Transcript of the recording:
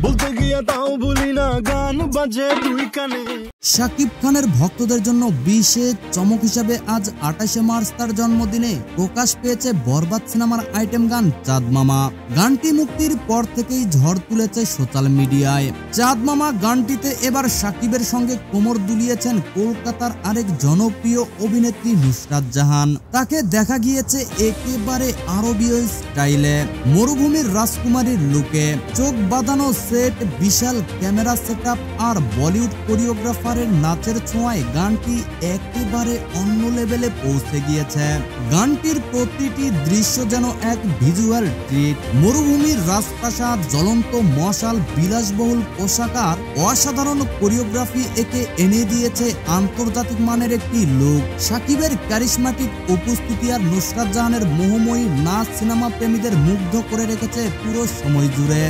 বলতে গিয়ে তাও ভুলি না গান বাজে দুই কানে। শাকিব খানের ভক্তদের জন্য বিশেষ চমক হিসাবে আজ 28শে মার্চ তার জন্মদিনে প্রকাশ পেয়েছে বরবাদ সিনেমার আইটেম গান চাঁদ মামা। গানটি মুক্তির পর থেকেই ঝড় তুলেছে সোশ্যাল মিডিয়ায়। চাঁদ মামা গানটিতে এবার শাকিবের সঙ্গে কোমর দুলিয়েছেন কলকাতার আরেক জনপ্রিয় অভিনেত্রী নুসরাত জাহান। তাকে দেখা গিয়েছে একেবারে আরবীয় স্টাইলে, মরুভূমির রাজকুমারীর লুকে, চোখ বাঁধানো সেট, বিশাল ক্যামেরা সেটআপ আর বলিউড কোরিওগ্রাফারের নাচের ছোঁয়ায় গানটি একেবারে অন্য লেভেলে পৌঁছে গিয়েছে। গানটির প্রতিটি দৃশ্য যেন এক ভিজুয়াল ট্রিট। মরুভূমির রাজপ্রাসাদ, জ্বলন্ত মশাল, বিলাসবহুল পোশাক আর অসাধারণ কোরিওগ্রাফি একে এনে দিয়েছে আন্তর্জাতিক মানের একটি লুক। শাকিবের ক্যারিশমাটিক উপস্থিতি আর নুসরাত জাহানের মোহময়ী নাচ সিনেমা প্রেমীদের মুগ্ধ করে রেখেছে পুরো সময় জুড়ে।